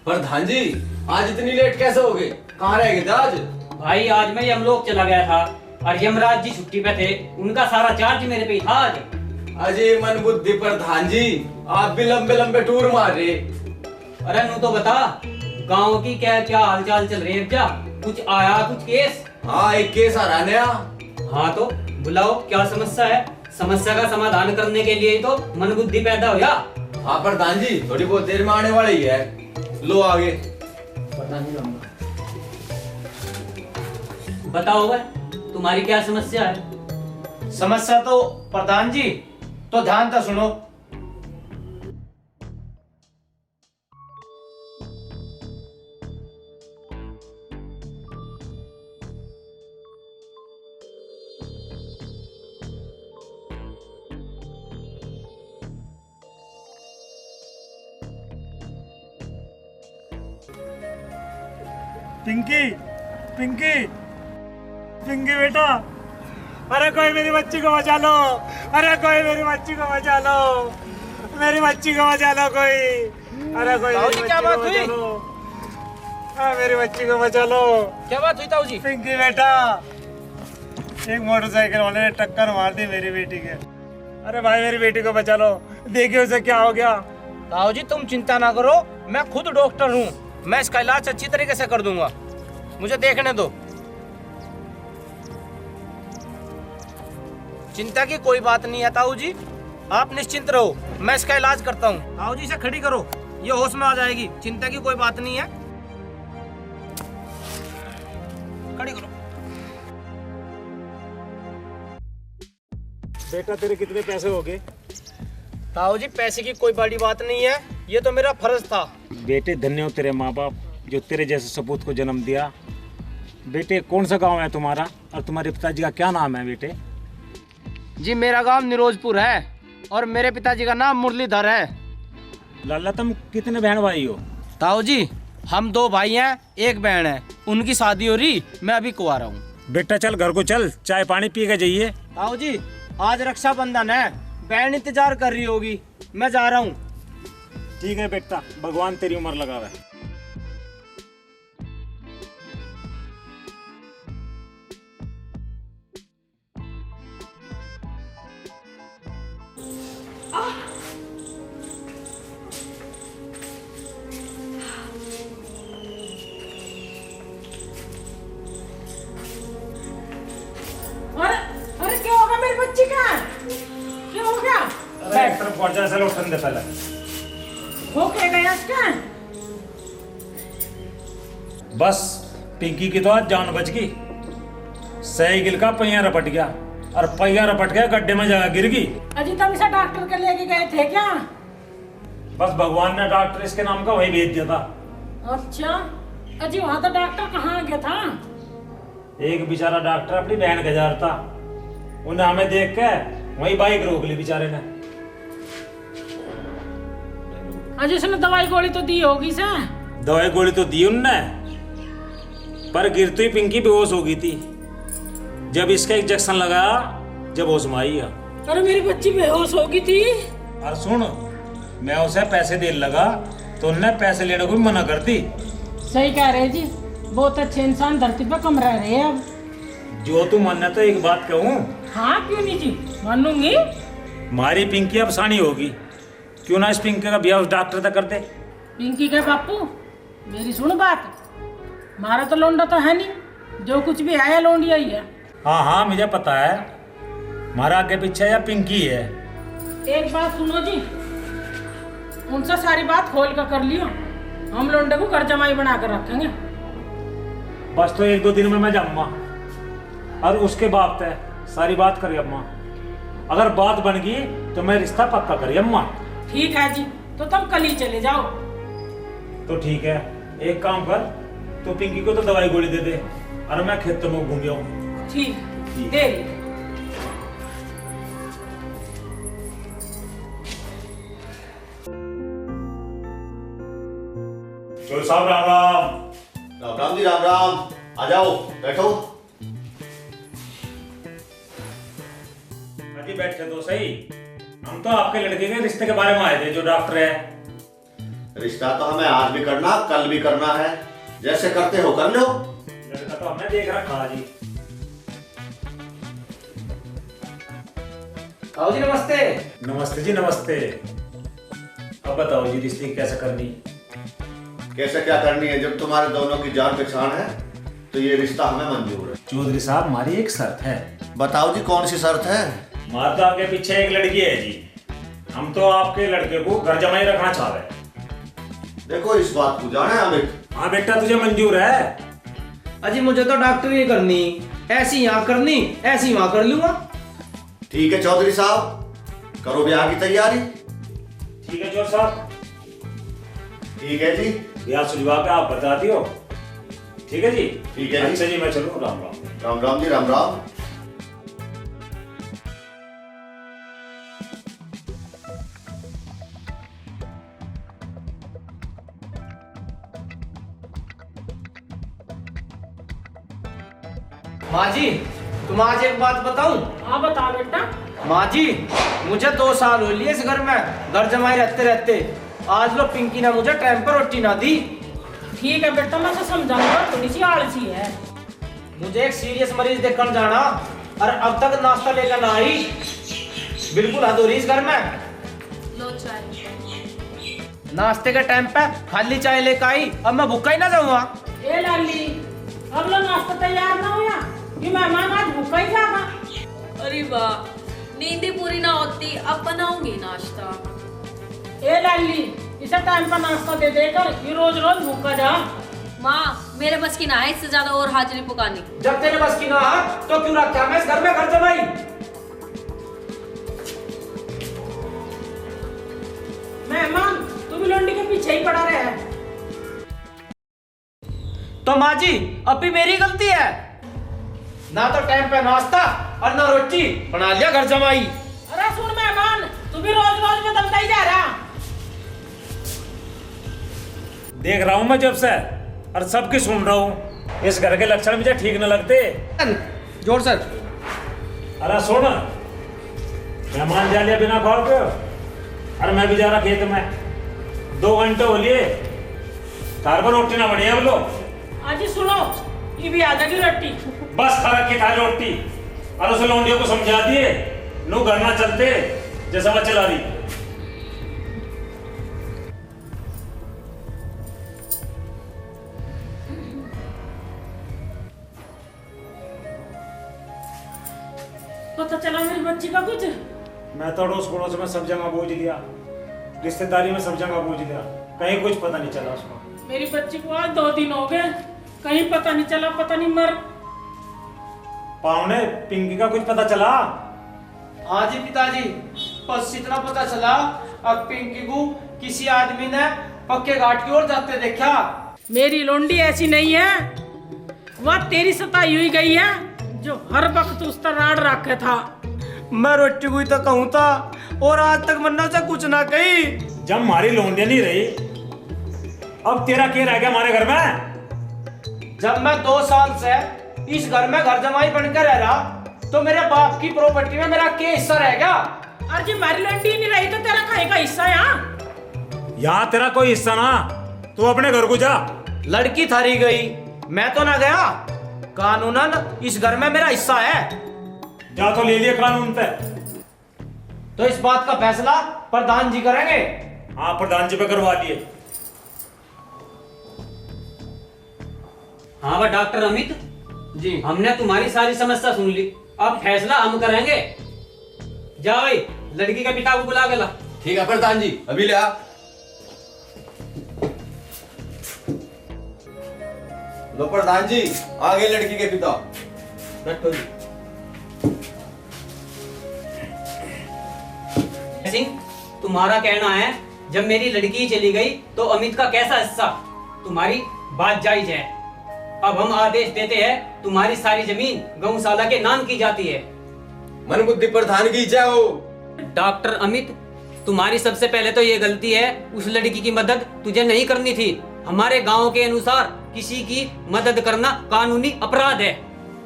प्रधान जी, आज इतनी लेट कैसे हो गए? कहाँ रह गए थे आज? भाई आज मैं यमलोक चला गया था और यमराज जी छुट्टी पे थे, उनका सारा चार्ज मेरे पे ही था आज। अजय मन बुद्धि प्रधान जी, आप भी लंबे लंबे टूर मार रहे। अरे नू तो बता, गांव की क्या क्या हालचाल चल रही है? क्या कुछ आया, कुछ केस? हाँ, एक केस आ रहा नया। हाँ तो बुलाओ, क्या समस्या है? समस्या का समाधान करने के लिए ही तो मन बुद्धि पैदा हुआ। हाँ प्रधान जी, थोड़ी बहुत देर में आने वाली ही है। लो आगे। प्रधान जी बताओ भाई, तुम्हारी क्या समस्या है? समस्या तो प्रधान जी, तो ध्यान से सुनो। पिंकी, पिंकी, पिंकी बेटा, अरे कोई मेरी बच्ची को बचा लो, अरे कोई मेरी बच्ची को बचा लो, मेरी बच्ची को बचा लो कोई, अरे कोई मेरी क्या बच्ची बात को हुई? बचा लो, हाँ मेरी बच्ची को बचा लो। क्या बात हुई ताऊ जी? पिंकी बेटा, एक मोटरसाइकिल वाले ने टक्कर मार दी मेरी बेटी के। अरे भाई मेरी बेटी को बचा लो, देखिए उसे क्या हो गया। ताऊ जी तुम चिंता ना करो, मैं खुद डॉक्टर हूँ, मैं इसका इलाज अच्छी तरीके से कर दूंगा, मुझे देखने दो। चिंता की कोई बात नहीं है ताऊ जी, आप निश्चिंत रहो, मैं इसका इलाज करता हूँ। ताऊ जी इसे खड़ी करो, ये होश में आ जाएगी, चिंता की कोई बात नहीं है। खड़ी करो। बेटा तेरे कितने पैसे हो गए? ताऊ जी पैसे की कोई बड़ी बात नहीं है, ये तो मेरा फर्ज था। बेटे धन्य हो तेरे माँ बाप जो तेरे जैसे सपूत को जन्म दिया। बेटे कौन सा गांव है तुम्हारा और तुम्हारे पिताजी का क्या नाम है बेटे? जी मेरा गांव निरोजपुर है और मेरे पिताजी का नाम मुरलीधर है। लाला तुम कितने बहन भाई हो? ताऊ जी हम 2 भाई हैं, 1 बहन है, उनकी शादी हो रही, मैं अभी कुंवारा हूँ। बेटा चल घर को चल, चाय पानी पी के जाइए। ताऊ जी आज रक्षाबंधन है, बहन इंतजार कर रही होगी, मैं जा रहा हूँ। ठीक है बेटा, भगवान तेरी उम्र लगावे। अरे अरे क्या होगा मेरी बच्ची का? क्या हो गया? अरे एक तरफ पहुंचा चलो ठंडे पहले। हो क्या गया इसका? बस पिंकी की तो आज जान बच गई। साइकिल का पहिया रपट गया और पहिया रपट गया गड्ढे में जाकर गिर गई। अजी तुम इसे डॉक्टर के लेके गए थे क्या? बस भगवान ने डॉक्टर इसके नाम का वही भेज दिया था। अच्छा अजी वहाँ तो डॉक्टर कहाँ गया था? एक बेचारा डॉक्टर अपनी बहन का जा रहा था, उन्हें हमें देख के वही बाइक रोक ली बेचारे ने। अजी उसने दवाई गोली तो दी होगी से? दवाई गोली तो दी उनने, पर गिरते ही पिंकी बेहोश हो गई थी। जब इसका इंजेक्शन लगाया जब होश में आई है। अरे मेरी बच्ची बेहोश हो गई थी। और सुन, मैं उसे पैसे देने लगा तो उनने पैसे लेने को भी मना कर दी। सही कह रहे जी, बहुत अच्छे इंसान धरती पर कम रह रहे हैं अब। जो तू मानना तो एक बात कहूँ, हाँ क्यों नहीं जी, मानूंगी। हमारी पिंकी अब सानी होगी, क्यों ना इस पिंकी का ब्याह उस डॉक्टर तक कर दे। पिंकी के बापू मेरी सुन बात, मारा तो लोंडा तो है नहीं, जो कुछ भी आया लोंडिया ही है। हाँ हाँ मुझे पता है, हमारा आगे पीछे या पिंकी है। एक बात सुनो जी, उनसे सारी बात खोल कर लियो, हम लोंडे को घर जमाई बना कर रखेंगे। बस तो 1-2 दिन में मैं जाऊंगा और उसके बाद तय सारी बात करी अम्मा। अगर बात बन गई तो मैं रिश्ता पक्का करी अम्मा। ठीक है जी, तो तुम कल ही चले जाओ। तो ठीक है, एक काम कर, तो पिंकी को तो दवाई गोली दे दे और मैं खेतों में घूम जाऊँ। ठीक दे रही। चलो साहब राम राम। राम राम जी, राम राम। आ जाओ बैठो। अजी बैठे तो सही, हम तो आपके लड़के के रिश्ते के बारे में आए थे, जो डॉक्टर है। रिश्ता तो हमें आज भी करना, कल भी करना है। जैसे करते हो कर लो। लड़का तो हमने देख रखा जी। ताऊ जी नमस्ते। नमस्ते जी नमस्ते। अब बताओ जी रिश्ते की कैसे करनी? कैसे क्या करनी है? जब तुम्हारे दोनों की जान पहचान है तो ये रिश्ता हमें मंजूर है। चौधरी साहब हमारी एक शर्त है। बताओ जी कौन सी शर्त है? हमारे तो आपके पीछे एक लड़की है जी। हम तो आपके लड़के को घर जमाई रखना चाह रहे हैं। देखो इस बात को जाने अमित। हाँ बेटा तुझे मंजूर है? अजी मुझे तो डॉक्टरी करनी, ऐसी यहाँ करनी, ऐसी वहाँ कर लूंगा। ठीक है चौधरी साहब, करो ब्याह की तैयारी। ठीक है चौधरी साहब। ठीक है जी। ब्याह सुलझवा के आप बता दियो। ठीक है जी। ठीक है जी। अच्छा जी मैं चलूँ। राम राम। राम राम जी, राम राम। माँ जी तुम आज एक बात बताऊं? हाँ बता बेटा। माँ जी मुझे 2 साल हो लिए इस घर में घर जमाई रहते रहते। आज लो पिंकी ने मुझे टाइम पर रोटी ना दी। ठीक है बेटा, मैं तो समझाऊंगा, थोड़ी सी आलसी है। मुझे एक सीरियस मरीज देखकर जाना और अब तक नाश्ता लेकर ना आई। बिल्कुल हद हो रही इस घर में। लो चाय। नाश्ते के टाइम पे खाली चाय लेकर आई, अब मैं भूखा ही ना जाऊंगा। ए लाली, अब लो नाश्ता तैयार ना हुआ, ये मेहमान आज भूखा ही जाएगा। अरे वाह, नींद ही पूरी ना होती, अब बनाऊंगी नाश्ता। ए लाली, इसे टाइम पर नाश्ता दे देकर ये रोज रोज भूखा जा। माँ मेरे बस की ना है इससे ज्यादा और हाजिरी पुकानी। जब तेरे बस की ना है तो क्यों रखा मैं इस घर में घर जमाई? मेहमान तू भी लौंडी के पीछे ही पड़ा रहा है। तो माँ जी अब भी मेरी गलती है? ना तो टाइम पे नाश्ता और ना रोटी बना लिया घर जमाई। अरे सुन मेहमान, तू भी रोज रोज बदलता ही जा रहा। देख रहा हूँ मैं जब से और सबकी सुन रहा हूँ। इस घर के लक्षण मुझे ठीक न लगते। जोर सर। अरे सुन, मेहमान जा लिया बिना खाओ के और मैं भी जा रहा खेत में। 2 घंटे हो लिए, तार पर रोटी ना बढ़िया बोलो। आज सुनो, ये भी आ जाएगी रोटी। बस खा के खा रोटी और उस लौंडियों को समझा दिए नो घर ना चलते जैसा मैं चला रही। पता चला मेरी बच्ची का कुछ? मैं तो अड़ोस पड़ोस में सब जगह बूझ लिया, रिश्तेदारी में सब जगह बूझ लिया, कहीं कुछ पता नहीं चला उसको। मेरी बच्ची को आज 2 दिन हो गए, कहीं पता नहीं चला, पता नहीं मर। पावने पिंकी का कुछ पता चला? हाँ जी पिताजी, बस इतना पता चला अब पिंकी को किसी आदमी ने पक्के घाट की ओर जाते देखा। मेरी लोंडी ऐसी नहीं है, वह तेरी सताई हुई गई है जो हर वक्त उस पर राड रखे था। मैं रोटी हुई तो कहूँ था और आज तक मन्ना से कुछ ना कही। जब हमारी लौंडिया नहीं रही अब तेरा क्या रह गया हमारे घर में? जब मैं 2 साल से इस घर में घर जमाई बनकर रह रहा तो मेरे बाप की प्रॉपर्टी में मेरा क्या हिस्सा रह गया? और जी हमारी लोंडी नहीं रही तो तेरा कहीं का हिस्सा यहाँ? यहाँ तेरा कोई हिस्सा ना, तू अपने घर को जा। लड़की थारी गई, मैं तो ना गया। कानूनन इस घर में मेरा हिस्सा है। जा तो ले लिया कानून पे। तो इस बात का फैसला प्रधान जी करेंगे। हाँ प्रधान जी पे करवा लिए। हाँ वह डॉक्टर अमित जी हमने तुम्हारी सारी समस्या सुन ली, अब फैसला हम करेंगे। जा भाई लड़की के पिता को बुला के ला। ठीक है प्रधान जी, अभी ले आ। लो प्रधान जी, आगे लड़की के पिता। बैठो जी। सिंह तुम्हारा कहना है जब मेरी लड़की चली गई तो अमित का कैसा हिस्सा? तुम्हारी बात जायज है। अब हम आदेश देते हैं तुम्हारी सारी जमीन गौशाला के नाम की जाती है। मन बुद्धि प्रधान की जय हो। डॉक्टर अमित तुम्हारी सबसे पहले तो ये गलती है, उस लड़की की मदद तुझे नहीं करनी थी। हमारे गांव के अनुसार किसी की मदद करना कानूनी अपराध है।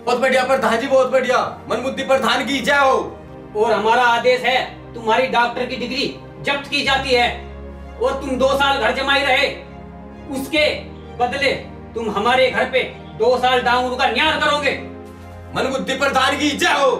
बहुत बढ़िया प्रधान जी, बहुत बढ़िया। मन बुद्धि प्रधान की जय हो। और हमारा आदेश है तुम्हारी डॉक्टर की डिग्री जब्त की जाती है। और तुम 2 साल घर जमाई रहे, उसके बदले तुम हमारे घर पे 2 साल डांगरू का न्यार करोगे। मन बुद्धि प्रधान की जय हो।